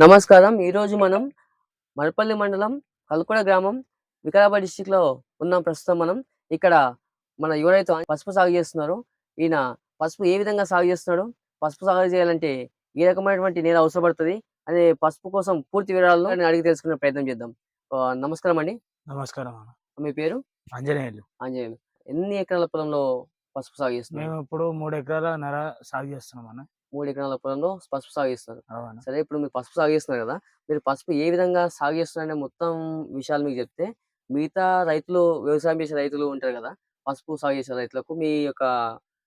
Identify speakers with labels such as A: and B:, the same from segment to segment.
A: నమస్కారం. ఈరోజు మనం మరపల్లి మండలం కల్కుడ గ్రామం వికారాబాద్ డిస్ట్రిక్ట్‌లో ఉన్నాం ప్రస్తుతం మనం. ఇక్కడ మన యువ రైతు పసుపు సాగు చేస్తున్నారు. ఈయన పసుపు ఏ విధంగా సాగు చేస్తున్నాడు? పసుపు సాగు చేయాలంటే ఏ రకమైనటువంటి నేల అవసరపడుతది? అనే పసుపు కోసం పూర్తి వివరాలను ఆయన అడిగి తెలుసుకునే ప్రయత్నం చేద్దాం. నమస్కారం అండి.
B: నమస్కారం అన్న.
A: మీ పేరు?
B: ఆంజనేయులు.
A: ఆంజనేయులు. ఎన్ని ఎకరాల పొలంలో పసుపు సాగు చేస్తున్నారు?
B: మేము ఇప్పుడు 3 ఎకరాలన్నర సాగు చేస్తున్నాం అన్న.
A: 3 ఎకరాల పొలంలో పసుపు సాగు చేస్తున్నారు.
B: అవునా?
A: సరే ఇప్పుడు మీరు పసుపు సాగు చేస్తున్నారు గదా! మీరు పసుపు ఏ విధంగా సాగు చేస్తున్నారనే మొత్తం విషయాలు మీకు చెప్తే, మిగతా రైతులు వ్యవసాయం చేసే రైతులు ఉంటారు గదా! పసుపు సాగు చేసే రైతులకు మీ యొక్క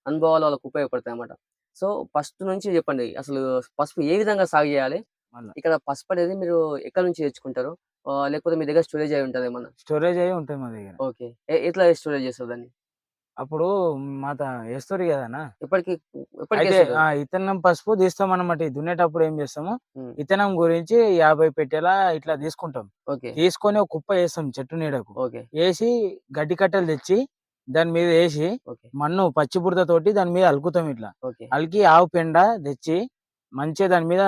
A: అనుభవాలు వాళ్ళకు ఉపయోగపడతాయన్నమాట. సో, ఫస్ట్ నుంచి చెప్పండి. అసలు పసుపు ఏ విధంగా సాగు చేయాలి?
B: మళ్ళా
A: ఇక్కడ పసుపు అనేది మీరు ఎక్కడి నుంచి తెచ్చుకుంటారు? లేకపోతే మీ దగ్గర స్టోరేజ్ అయ్యి ఉంటదేమన్నా?
B: స్టోరేజ్ అయ్యి ఉంటది మా దగ్గర.
A: ఓకే. ఎట్లా స్టోరేజ్ చేస్తారు దాన్ని?
B: అప్పుడు మాత ఏస్తరు గదన్న.
A: ఎప్పటికి
B: అయితే
A: ఎప్పటికేస్తారు?
B: ఇత్తనం పసుపు తీస్తామన్నమాట. ఈ దున్నేటప్పుడు ఏం చేస్తాము,
A: హ్మ్.
B: ఇత్తనం గురించి 50 పెట్టెల ఇట్లా తీసుకుంటాం.
A: ఓకే.
B: తీసుకొని ఒక కుప్ప ఏస్తాం చెట్టు నీడకు.
A: ఓకే.
B: ఏసి గడ్డి కట్టెలు తెచ్చి దాని మీద ఏసి
A: ఓకే.
B: మన్ను పచ్చి బురదతోటి దాని మీద అలుకుతాం ఇట్లా.
A: ఓకే.
B: అలికి ఆవు పెండ తెచ్చి మంచిగా దాని మీద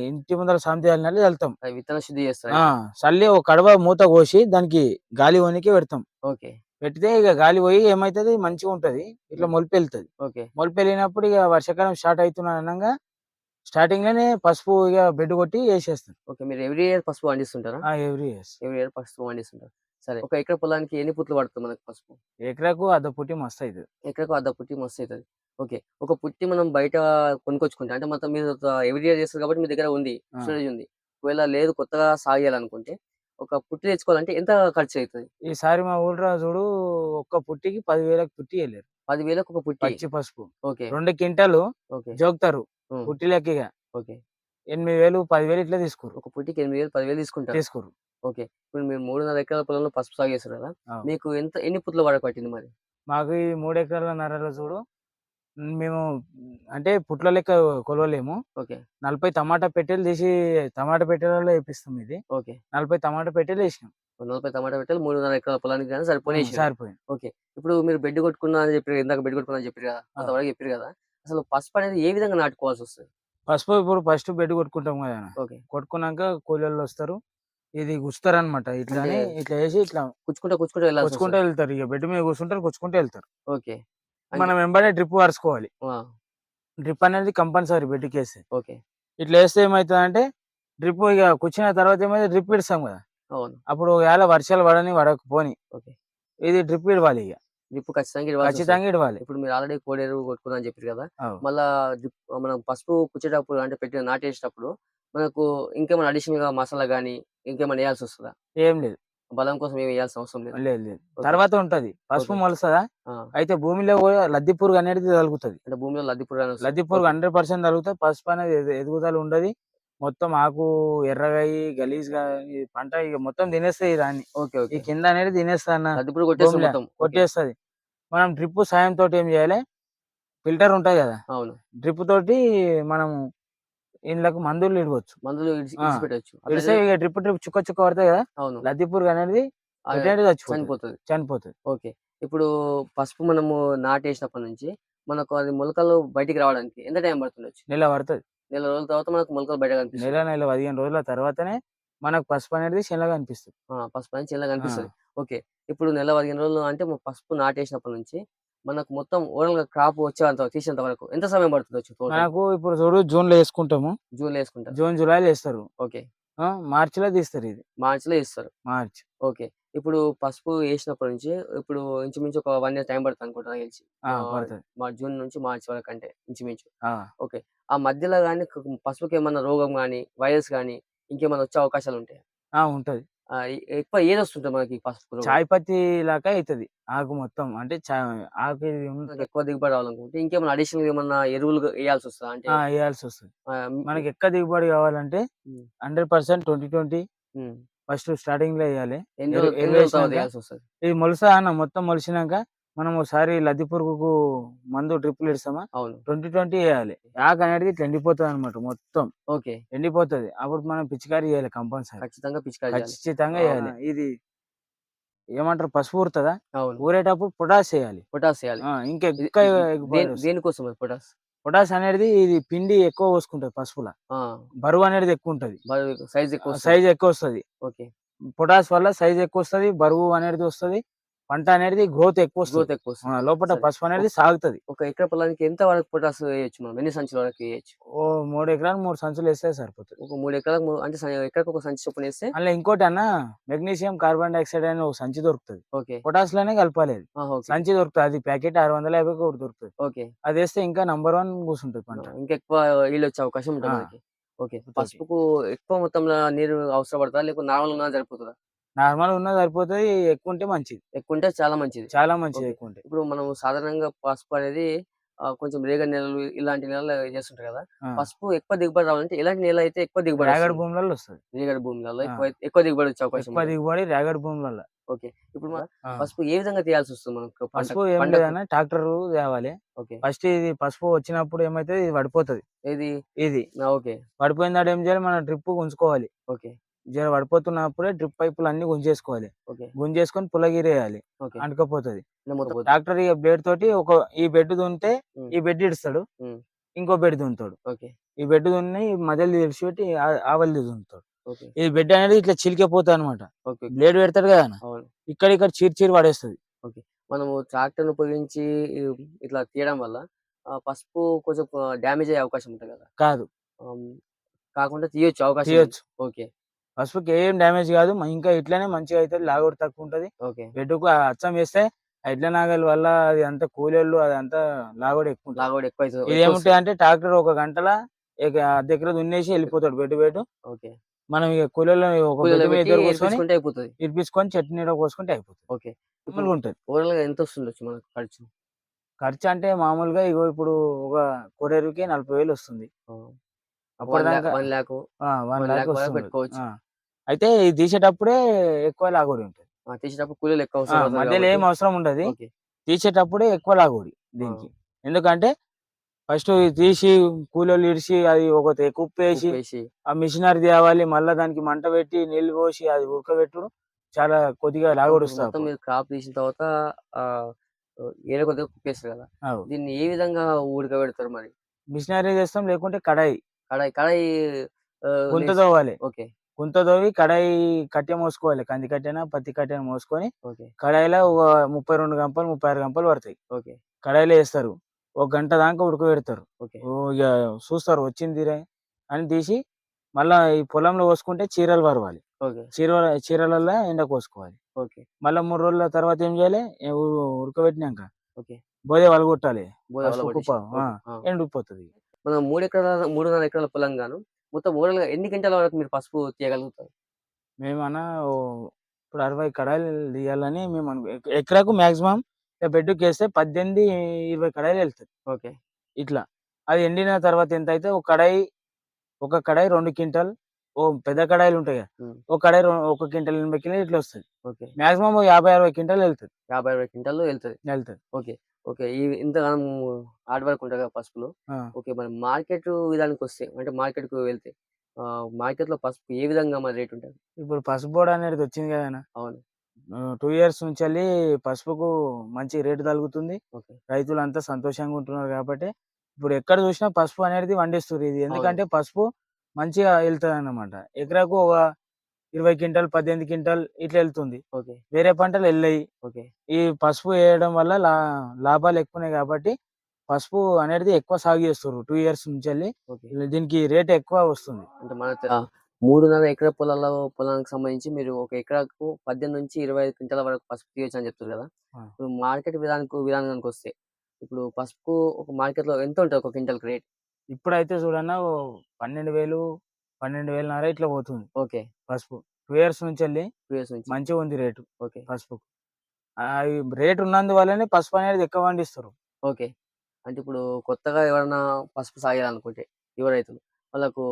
B: ఇంటి ముందర సామెత చల్లినట్టు చల్లుతాం.
A: అది విత్తన శుద్ధి చేస్తారా
B: ఆ!
A: అయితే?
B: చల్లి ఒక కడవ మూత కోసి దానికి గాలి పోనీకి పెడతాం.
A: ఓకే.
B: పెడితే ఇక గాలి పోయి ఏమైతది మంచిగుంటది. ఇట్లా
A: హ్మ్.
B: మొలిపెళ్తది.
A: ఓకే.
B: మొలిపెళ్ళినప్పుడు ఇక వర్షాకాలం స్టార్ట్ అయితున్నది అనంగా స్టార్టింగ్‌లోనే పసుపు ఇగ బెడ్ కొట్టి ఏసేస్తాం.
A: ఓకే. మీరు ఎవ్రీ ఇయర్ పసుపు పండిస్తుంటారా?
B: Every years.
A: ఎవ్రీ ఇయర్ పసుపు పండిస్తుంటారు. సరే. ఒక ఎకర పొలానికి ఎన్ని పుట్లు పడుతుంది మనకు పసుపు?
B: ఎకరాకు అర్ధ పుట్టి మస్తయితది.
A: ఎకరకు అర్ధ పుట్టి మస్తయితది. ఓకే. ఒక పుట్టి మనం బయట కొనుక్కొచ్చుకుంటే అంటే మొత్తం మీరు ఎవ్రీ ఇయర్ చేస్తారు కాబట్టి మీ దగ్గర ఉంది.
B: ఆ!
A: స్టోరేజ్ ఉంది. ఒకవేళ లేదు కొత్తగా సాగు చేయాలనుకుంటే ఒక పుట్టి తెచ్చుకోవాలంటే ఎంత ఖర్చయితది?
B: ఈసారి మా ఊర్లో చూడు ఒక్క పుట్టికి 10,000కి పుట్టి ఎళ్ళారు.
A: 10,000కి ఒక పుట్టి.
B: పచ్చి పసుపు.
A: ఓకే.
B: 2 quintal
A: okay.
B: జోకుతారు.
A: హ్మ్.
B: పుట్టి లెక్క ఇగ.
A: ఓకే.
B: 8,000, 10,000 ఇట్లా తీసుకుర్రు.
A: ఒక పుట్టికి 8,000, 10,000 తీసుకుంటారు.
B: తీసుకుర్రు.
A: ఓకే. ఇప్పుడు మీరు 3.5 ఎకరాల పొలంలో పసుపు సాగు చేస్తారు కదా!
B: అవును.
A: మీకు ఎన్ని పుట్ల వరకు పట్టింది మరి?
B: మాకు ఈ 3 ఎకరాలన్నరలో చూడు మేము అంటే పుట్ల లెక్క కొలవలేము.
A: ఓకే.
B: 40 టమాటా పెట్టెలు తీసి టమాటా పెట్టెలలో ఏపిస్తాం ఇది.
A: ఓకే.
B: 40 టమాటా పెట్టెలేసినాం.
A: 40 టమాటా పెట్టెలు 3.5 ఎకరాల పొలానికి గాని సరిపోనేసిర్రు.
B: సరిపోయింది.
A: ఓకే. ఇప్పుడు మీరు బెడ్ కొట్టుకున్నా అని చెప్పిర్రు. ఇందాక బెడ్ కొట్టుకున్నా అని చెప్పిర్రు కదా!
B: ఆ!
A: కొంతవరకు చెప్పిర్రు కదా! అసలు పసుపు అనేది ఏ విధంగా నాటుకోవాల్సొస్తది?
B: పసుపు ఇప్పుడు ఫస్ట్ బెడ్ కొట్టుకుంటాం గదా!
A: ఓకే.
B: కొట్టుకున్నాక కూలోళ్ళొస్తారు. ఇది గుచ్చుతారనమాట.
A: అంటే
B: ఇట్లని ఇట్లా ఏసి ఇట్లా
A: కుచ్చుకుంటా, కుచ్చుకుంటా
B: కొచ్చుకుంటూ
A: వెళ్ళాల్సొస్తది.
B: ఎళ్తారు. ఇగ బెడ్ మీద కూర్చుంటారు, కొచ్చుకుంటూ ఎళ్తారు.
A: ఓకే. అంటే
B: మనం వెంబడే డ్రిప్ పరుచుకోవాలి.
A: ఆ!
B: డ్రిప్ అనేది కంపల్సరీ బెడ్‌కేస్తే.
A: ఓకే.
B: ఇట్లా ఏస్తే ఏమైతదంటే డ్రిప్ ఇగ కూర్చున్న తర్వాత ఏమైతది డ్రిప్ ఇడుస్తాం గదా!
A: అవును.
B: అప్పుడు ఒకవేళ వర్షాలు పడని పడకపోని
A: ఓకే.
B: ఇది డ్రిప్ ఇడవాలి ఇగ.
A: డ్రిప్ ఖచ్చితంగా ఇడవాల్సొస్తది.
B: ఖచ్చితంగా ఇడవాలి.
A: ఇప్పుడు మీరు ఆల్రెడీ కోడెరువు కొట్టుకున్నా అని చెప్పిర్రు కదా!
B: అవు.
A: మళ్ళా డ్రిప్ మనం పసుపు కుచ్చేటప్పుడు అంటే నాటేసేటప్పుడు మనకు ఇంకేమైనా అడిషనల్‌గా మసాలా గాని, ఇంకేమైనా ఎయాల్సొస్తదా?
B: ఏం లేదు.
A: బలం కోసం ఏమి ఎయాల్సిన అవసరం లేదా?
B: లేదు లేదు.
A: ఓకే.
B: తర్వాత ఉంటది. పసుపు
A: ఓకే.
B: మొలుస్తదా?
A: ఆ!
B: అయితే భూమిలో గూడా లద్ది పురుగు అనేది తగులుతది.
A: అంటే భూమిలో లద్ది పురుగనొస్తది.
B: లద్ది పురుగు
A: ఓకే.
B: 100% తగులుతది. పసుపు అనేది ఎదుగుదల ఉండది. మొత్తం ఆకు ఎర్రగయ్యి గలీజ్‌గా ఈ పంట ఇగ మొత్తం తినేస్తది దాన్ని.
A: ఓకే.
B: ఈ
A: ఓకే.
B: కింద అనేది తినేస్తదన్న
A: లద్ది పురుగు కొట్టేస్తది
B: భూమిల
A: మొత్తం. ఓకే.
B: కొట్టేస్తది. మనం డ్రిప్ సాయంతోటి ఏం జేయాలే, ఫిల్టర్ ఉంటది గదా!
A: అవును.
B: డ్రిప్ తోటి మనము ఇండ్లకు మందులు ఇడవచ్చు.
A: మందులు
B: ఆ!
A: ఇడిసిపెట్టొచ్చు.
B: ఇడిస్తే
A: అట్లయితే
B: ఇగ డ్రిప్ డ్రిప్ చుక్క చుక్క పడతాయి గదా!
A: అవును.
B: లద్ది పురుగు అనేది
A: ఆహ్,
B: ఎటంటే చచ్చిపోతది.
A: చనిపోతది.
B: చనిపోతది.
A: ఓకే. ఇప్పుడు పసుపు మనము నాటేసినప్పటి నుంచి మనకు అది మొలకలు బయటికి రావడానికి ఎంత టైం పడుతుండొచ్చు?
B: నెల పడతది.
A: నెల రోజుల తర్వాత మనకు మొలకలు బయట
B: నెల,
A: కనిపిస్తది.
B: నెల 15 రోజుల తర్వాతనే మనకు పసుపు అనేది చిన్నగా కనిపిస్తది.
A: ఆ! పసుపు అనేది చిన్నగా
B: ఆ!
A: కనిపిస్తది. ఓకే. ఇప్పుడు నెల 15 రోజులు అంటే పసుపు నాటేసినప్పటి నుంచి మనకు మొత్తం ఓవరాల్‌గా క్రాప్ వచ్చేంత తీసేంత వరకు ఎంత సమయం పడుతుండొచ్చు టోటల్?
B: మనకు ఇప్పుడు చూడు జూన్‌లో యేసుకుంటాము.
A: జూన్‌లో ఏసుకుంటారు.
B: జూన్, జులైలో యేస్తారు.
A: ఓకే.
B: మార్చ్‌లో తీస్తారు ఇది.
A: మార్చ్‌లో ఏస్తారు.
B: మార్చ్.
A: ఓకే. ఇప్పుడు పసుపు ఏసినప్పటి నుంచి ఇప్పుడు ఇంచుమించు ఒక 1 ఇయర్ టైం పడతదనుకుంటా నాకు తెలిసి. ఆహ్,
B: పడతది.
A: జూన్ నుంచి మార్చ్ వరకంటే ఇంచుమించు.
B: ఆ!
A: ఓకే. ఆ మధ్యలో గాని పసుపుకేమన్నా రోగం గాని, వైరస్ గాని ఇంకేమన్నా వచ్చే అవకాశాలుంటాయా?
B: ఉంటది.
A: ఎక్కువ ఏదొస్తుంటది మనకి పసుపు రోగం?
B: చాయ్ పత్తి లాగా అయితది. ఆకు మొత్తం అంటే ఆకు ఇది
A: మనకి
B: ఉంటది.
A: ఎక్కువ దిగుబడి రావాలనుకుంటే ఇంకేమన్నా అడిషనల్‌గా ఏమన్నా ఎరువులు ఎయ్యాల్సొస్తదా? అంటే
B: ఎయాల్సొస్తది.
A: ఆహ్, హ్మ్.
B: మనకి ఎక్కువ దిగుబడి కావాలంటే
A: హ్మ్.
B: 100% 20, 20
A: హ్మ్.
B: ఫస్ట్ స్టార్టింగ్‌లో ఎయాలి.
A: ఎన్ని రోజుల తర్వాత
B: ఎరువేసినంక
A: ఎయ్యాల్సొస్తది?
B: ఇది మొలుస్తదన్న మొత్తం మొలిసినంక మనం ఓసారి లద్ది పురుగుకు మందు డ్రిప్పులు ఇస్తామా
A: అవును.
B: 20, 20 ఎయాలి. ఆకు అనేది ఇట్లా ఎండిపోతదన్నమాట మొత్తం.
A: ఓకే.
B: ఎండిపోతది. అప్పుడు మనం పిచికారీ చేయాలి కంపల్సరీ.
A: ఖచ్చితంగా పిచికారీ చేయాలి.
B: ఖచ్చితంగా ఎయాలి. ఇది ఏమంటారు పసుపు ఊరుతదా?
A: అవును.
B: ఊరేటప్పుడు పొటాష్ ఎయాలి.
A: పొటాష్ ఎయాలి. ఇది
B: ఇంకెక్క
A: ఇది
B: ఎగుబడొస్తది.
A: దేనికోసం అది పొటాష్?
B: పొటాష్ అనేది ఇది పిండి ఎక్కువ పోసుకుంటది పసుపుల.
A: ఆ!
B: బరువు అనేది ఎక్కువ ఉంటది.
A: సైజ్ ఎక్కువొస్తది.
B: సైజ్ ఎక్కువ వస్తది.
A: ఓకే.
B: పొటాష్ వల్ల సైజ్ ఎక్కువ వస్తది. బరువు అనేది వస్తది. పంట అనేది గ్రోత్ ఎక్కువ వస్తది.
A: గ్రోత్ ఎక్కువొస్తది.
B: లోపట
A: సరే.
B: పసుపు అనేది
A: ఒక్
B: సాగుతది.
A: ఒక ఎకరా పొలానికి ఎంత వరకు పొటాష్ ఎయొచ్చు మనం? ఎన్ని సంచుల వరకు ఎయొచ్చు?
B: ఓ 3 ఎకరాలు 3 సంచులు ఏస్తే సరిపోతది.
A: ఒక 3 ఎకరాలకు అంటే ఎకరాకి ఒక సంచి చొప్పున ఎస్తే
B: అందులో ఇంకోటన్నా మెగ్నీషియం, కార్బన్ డయాక్సైడ్ అని ఒక సంచి దొరుకుతది.
A: ఓకే.
B: పొటాష్‌లోనే కలపాలి అది.
A: ఆహా! ఓకే.
B: సంచి దొరుకుతది. అది ప్యాకెట్ 650కి ఒకటి దొరుకుతది.
A: ఓకే.
B: అదేస్తే ఇంకా నంబర్ 1 కూసుంటది పంట.
A: ఇంకెక్కువ ఈల్డొచ్చే అవకాశం ఉంటది
B: ఆ!
A: మనకి. ఓకే.
B: తోటి.
A: పసుపుకు ఎక్కువ మొత్తంలో నీరు అవసరం పడతదా? లేకపోతే నార్మల్‌గా ఉన్నా సరిపోతదా?
B: నార్మల్‌గా ఉన్నా సరిపోతది. ఎక్కువుంటే మంచిది.
A: ఎక్కువుంటే చాలా మంచిది.
B: చాలా మంచిది
A: ఓకే.
B: ఎక్కువుంటే.
A: ఇప్పుడు మనం సాధారణంగా పసుపు అనేది కొంచెం రేగడి నేలలు ఇలాంటి నేలల్లో చేస్తుంటారు కదా!
B: ఆ!
A: పసుపు ఎక్కువ దిగుబడి రావాలంటే ఎలాంటి నేల అయితే ఎక్కువ దిగుబడి
B: రేగడి
A: వస్తుంది?
B: భూములలో వస్తది.
A: రేగడి భూములలో
B: ఆ!
A: ఎక్కువ దిగుబడి వచ్చే అవకాశం
B: ఎక్కువ
A: ఉంటది.
B: దిగుబడి రేగడి భూములల్ల.
A: ఓకే. ఇప్పుడు
B: ఆ!
A: పసుపు ఏ విధంగా తీయాల్సొస్తుంది మనకు
B: పసుపు ఏం
A: పంటకు?
B: లేదన్నా ట్రాక్టరు తేవాలే.
A: ఓకే.
B: ఫస్ట్ ఇది పసుపు వచ్చినప్పుడు ఏమైతది ఇది పడిపోతది.
A: ఏది?
B: ఇది.
A: ఓకే.
B: పడిపోయిన తర్వాత ఏం చేయాలి మనం డ్రిప్ గుంజుకోవాలి.
A: ఓకే.
B: జర పడిపోతున్నప్పుడే డ్రిప్ పైపులన్నీ గుంజేసుకోవాలి.
A: ఓకే.
B: గుంజేసుకొని పుల్లగిరేయాలి.
A: ఓకే.
B: అంటుకపోతది.
A: అంటే మొత్తం పోద్ది.
B: ట్రాక్టర్ ఇగ బ్లేడ్ తోటి ఈ బెడ్ దున్నితే
A: హ్మ్.
B: ఈ బెడ్ ఇడుస్తాడు.
A: హ్మ్.
B: ఇంకో బెడ్ దున్నుతాడు.
A: ఓకే.
B: ఈ బెడ్ దున్ని మధ్యలో ఇడిచిపెట్టి ఆవలిది దున్నుతాడు.
A: ఓకే.
B: ఈ బెడ్ అనేది ఇట్లా చిలికిపోతదనమాట.
A: ఓకే.
B: బ్లేడ్ పెడతాడు కదా అన్న.
A: అవును.
B: ఇక్కడ చీరి చీరి పడేస్తది.
A: ఓకే. మనము ట్రాక్టర్‌ని ఉపయోగించి ఇట్లా తీయడం వల్ల పసుపు కొంచెం డ్యామేజ్ అయ్యే అవకాశం ఉంటది కదా!
B: కాదు.
A: హ్మ్. కాకుండా తీయొచ్చు అవకాశం ఉంది.
B: తీయొచ్చు.
A: ఓకే.
B: పసుపుకి ఏం డ్యామేజ్ కాదు. ఇంకా ఇట్లనే మంచిగా అయితది. లాగోడు తక్కువుంటది.
A: ఓకే.
B: బెడ్డుకు అచ్చం వేస్తే ఆ ఎడ్ల నాగలి వల్ల అది అంతా కూలోళ్ళు అదంతా లాగోడు ఎక్కువుంటది.
A: లాగోడు ఎక్కువొస్తది.
B: ఇదేముంటదంటే ట్రాక్టర్ ఒక గంటల అర్ధ ఎకర దున్నేసి ఎళ్ళిపోతాడు బెడ్.
A: ఓకే.
B: మనం ఇగ కూలోళ్ళని ఒక బెడ్
A: కూలీలో
B: మీద
A: పెట్టి
B: ఇద్దరు కూర్చొని
A: ఏరిపించుకుంటే అయిపోతది.
B: ఇరిపించుకొని చెట్టు నీడ కోసుకుంటే అయిపోతది.
A: ఓకే. ఇప్పుడు
B: మామూలుగుంటది.
A: ఓవరాల్‌గా ఎంతొస్తుండొచ్చు మనకు ఖర్చు?
B: ఖర్చంటే మామూలుగా ఇప్పుడు ఒక కొడెరుకి 40,000 వస్తుంది.
A: ఆ! ఒక 1
B: అప్పటిదాకా
A: 1 లాఖు
B: 1 లాక్
A: 1,00,000 వరకు
B: వస్తుంటది.
A: పెట్టుకోవచ్చు.
B: ఆ! అయితే ఇది తీసేటప్పుడే ఎక్కువ లాగోడి ఉంటది.
A: తీసేటప్పుడు కూలీలు ఎక్కువ అవసరం పడతది
B: మధ్యలో
A: కాబట్టి
B: ఏం అవసరం ఉండది.
A: ఓకే.
B: తీసేటప్పుడే ఎక్కువ లాగోడి
A: ఆ!
B: దీనికి. ఎందుకంటే ఫస్ట్ తీసి కూలోళ్ళు ఇడిసి అది ఒక కుప్పేసి
A: కుప్పేసి
B: ఆ మిషనరీ తేవాలి. మళ్ళా దానికి మంట పెట్టి నీళ్లు పోసి అది ఉడకబెట్టుడు చాలా కొద్దిగా
A: ఓకే.
B: లాగోడొస్తది
A: మొత్తం
B: అప్పుడు.
A: మీరు క్రాప్ తీసిన తర్వాత ఆహ్, ఏరే కొద్దిగా కుప్పేస్తారు కదా!
B: అవు.
A: దీన్ని ఏ విధంగా ఉడకబెడతారు మరి?
B: మిషనరీ తెస్తాం లేకుంటే కడాయి.
A: కడాయి
B: గుంత
A: లేసి
B: తోవాలి.
A: ఓకే.
B: గుంత తవ్వి కడాయి కట్టె మోసుకోవాలి. కంది కట్టెనా, పత్తి కట్టెనా మోసుకొని
A: ఓకే.
B: కడాయిలో ఒక 32 గంపలు, 36 గంపలు పడతాయి.
A: ఓకే.
B: కడాయిలో ఏస్తారు. ఒక గంట దాకా ఉడకబెడతారు.
A: ఓకే.
B: ఇగ చూస్తారు వచ్చిందిరే అని తీసి మళ్ళా ఈ పొలంలో పోసుకుంటే చీరలు పరవాలి.
A: ఓకే.
B: చీరలల్ల ఎండకోసుకోవాలి.
A: ఓకే.
B: మళ్ళా 3 రోజుల తర్వాత ఏం చేయాలి? ఉడకబెట్టినంక
A: ఓకే.
B: బోదె వలగొట్టాలి.
A: బోదె
B: పసుపు కుప్ప.
A: వలగొట్టేసి ఓకే. ఆ!
B: ఎండిపోతది.
A: మనం 3,5 ఎకరాల పొలం గాను మొత్తం ఓవరాల్‌గా ఎన్ని క్వింటాల వరకు మీరు పసుపు తీయగలుగుతారు?
B: మేమన్నా ఇప్పుడు 60 కడాయిలు తీయాలని మేము ఎకరాకు మాక్సిమం బెడ్డుకేస్తే 18, 20 కడాయిలెళ్తది.
A: ఓకే.
B: ఇట్లా. అది ఎండిన తర్వాత ఎంతైతే ఒక కడాయి 2 క్వింటాల్ పెద్ద కడాయిలుంటాయి గదా!
A: హ్మ్.
B: ఒక కడాయి 1 క్వింటాల్ 80 కిలోలు ఇట్లొస్తది.
A: ఓకే.
B: మాక్సిమం 50, 60 క్వింటాలెళ్తది.
A: 50, 60 క్వింటాల్‌లో ఎళ్తది.
B: ఎళ్తది.
A: ఓకే. ఓకే. ఇంతగానం హార్డ్ వర్క్ ఉంటది కదా పసుపులో.
B: ఆ!
A: ఓకే. మరి మార్కెట్ విధానానికొస్తే అంటే మార్కెట్‌కు వెళ్తే మార్కెట్‌లో పసుపు ఏ విధంగా మరి రేట్ ఉంటది?
B: ఇప్పుడు పసుపు బోర్డ్ అనేటిదొచ్చింది గదన్నా!
A: అవును.
B: 2 ఇయర్స్ నుంచెల్లి పసుపుకు మంచి రేటు తలుగుతుంది.
A: ఓకే.
B: రైతులంతా సంతోషంగా ఉంటున్నారు గాబట్టి, ఇప్పుడు ఎక్కడ జూసినా పసుపు అనేది పండిస్తుర్రు. ఇది
A: అవును.
B: ఎందుకంటే పసుపు మంచిగా ఎళ్తదన్నమాట. ఎకరాకు ఒక 20 క్వింటాల్, 18 క్వింటాల్ ఇట్లా ఎళ్తుంది.
A: ఓకే.
B: వేరే పంటలు ఎల్లయి.
A: ఓకే.
B: ఈ పసుపు ఎయడం వల్ల లాభాలు ఎక్కువున్నాయి గాబట్టి, పసుపు అనేది ఎక్కువ సాగు జేస్తుర్రు 2 ఇయర్స్ నుంచెల్లి.
A: ఓకే.
B: దీనికి రేట్ ఎక్కువ వస్తుంది.
A: అంటే మన 3.5 ఎకరా పొలానికి సంబంధించి మీరు ఒక ఎకరాకు 18-25 క్వింటాల వరకు పసుపు తీయొచ్చని చెప్తుర్రు కదా!
B: ఆ!
A: ఇప్పుడు మార్కెట్ విధానానికొస్తే ఇప్పుడు పసుపు ఒక మార్కెట్‌లో ఎంత ఉంటది ఒక క్వింటాల్‌కి రేట్?
B: ఇప్పుడైతే చూడన్నా 12,000, 12,500 ఇట్లా పోతుంది
A: ఓకే.
B: పసుపు. 2 ఇయర్స్ నుంచెల్లి
A: 2 ఇయర్స్ నుంచి.
B: మంచిగుంది రేటు
A: ఓకే.
B: పసుపుకు. ఈ రేట్ ఉన్నందువల్లనే పసుపు అనేది ఎక్కువ పండిస్తారు.
A: ఓకే. అంటే ఇప్పుడు కొత్తగా ఎవరన్నా పసుపు సాగియాలనుకుంటే యువ రైతులు వాళ్ళకు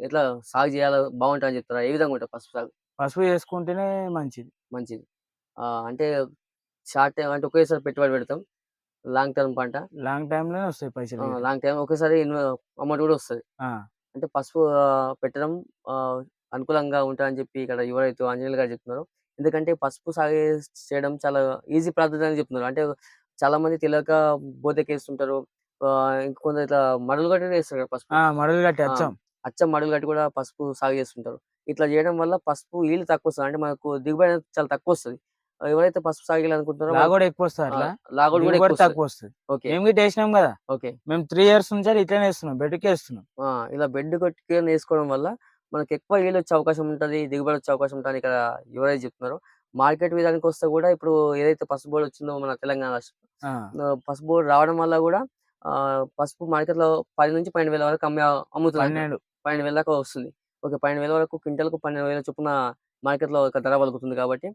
A: ఎట్లా సాగు చేయాలో బావుంటదని చెప్తారా? ఏ విధంగా ఉంటది పసుపు సాగు?
B: పసుపు చేసుకుంటేనే మంచిది.
A: మంచిది. అంటే షార్ట్ టైమ్ అంటే ఒకేసారి పెట్టుబడి పెడతాం. లాంగ్ టర్మ్ పంట.
B: లాంగ్ టైమ్‌లోనే వస్తాయి పైసలు గిట్ల.
A: లాంగ్ టైమ్ ఒకేసారి అమౌంట్ గూడా వస్తది.
B: ఆ!
A: అంటే పసుపు పెట్టడం అనుకూలంగా ఉంటదని చెప్పి ఇక్కడ యువ రైతు ఆంజనేయులు గారు చెప్తున్నారు. ఎందుకంటే పసుపు సాగు చేయడం చాలా ఈజీ పద్ధతి అని చెప్తున్నారు. అంటే చాలామంది తెలియక బోదెకేస్తుంటారు. ఇంకొందరు ఇట్లా మడులు కట్టి వేస్తారు కదా పసుపు.
B: మడులు కట్టి
A: ఆ!
B: అచ్చం.
A: అచ్చం మడులు కట్టి కూడా పసుపు సాగు చేస్తుంటారు. ఇట్లా చేయడం వల్ల పసుపు ఈల్డ్ తక్కువొస్తది. అంటే మనకు దిగుబడి అనేది చాలా తక్కువొస్తది. ఎవరైతే పసుపు సాగు చేయాలనుకుంటున్నారో
B: లాగోడు ఎక్కువొస్తది
A: ఆ!
B: అట్లా.
A: లాగోడు కూడా
B: దిగుబడి
A: ఎక్కువొస్తది.
B: తక్కువొస్తది.
A: ఓకే.
B: మేము గిట్ట ఏసినాం గదా!
A: ఓకే.
B: మేము 3 ఇయర్స్ నుంచి ఇట్లనే ఏస్తున్నాం. బెడ్డుకే ఏస్తున్నాం.
A: ఇలా బెడ్ కొట్టుకొని ఏసుకోవడం వల్ల మనకెక్కువ ఈల్డొచ్చే అవకాశం ఉంటది. దిగుబడొచ్చే అవకాశం ఉంటదని ఇక్కడ ఎవరైతే చెప్తున్నారో, మార్కెట్ విధానానికొస్తే గూడా ఇప్పుడు ఏదైతే పసుపు బోర్డొచ్చిందో మన తెలంగాణ రాష్ట్రంలో,
B: ఆ!
A: పసుపు బోర్డ్ రావడం వల్ల గూడా పసుపు మార్కెట్‌లో 10,000-12,000 వరకు అమ్ముతున్నారు.
B: 12
A: 12,000 దాకా వస్తుంది. ఓకే. 12,000 వరకు క్వింటాల్‌కు 12,000 చొప్పున మార్కెట్‌లో ఒక ధర పలుకుతుంది కాబట్టి,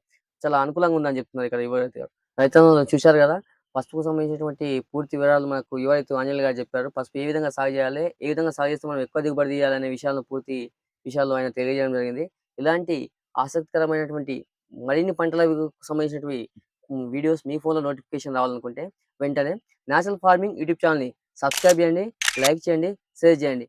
A: చాలా అనుకూలంగా ఉందని చెప్తున్నారు ఇక్కడ ఎవరైతే. రైతన్నలు చూశారు గదా! పసుపుకు సంబంధించినటువంటి పూర్తి వివరాలు మనకు యువ రైతు ఆంజనేయులు గారు చెప్పారు. పసుపు ఏ విధంగా సాగు చేయాలి? ఏ విధంగా సాగు చేస్తే మనం ఎక్కువ దిగుబడి తీయాలనే విషయాలను పూర్తి విషయాలు ఆయన తెలియజేయడం జరిగింది. ఇలాంటి ఆసక్తికరమైనటువంటి మరిన్ని పంటలకు సంబంధించినటివి వీడియోస్ మీ ఫోన్‌లో నోటిఫికేషన్ రావాలనుకుంటే వెంటనే నేషనల్ ఫార్మింగ్ యూట్యూబ్ ఛానెల్‌ని సబ్స్క్రైబ్ చేయండి, లైక్ చేయండి, షేర్ చేయండి.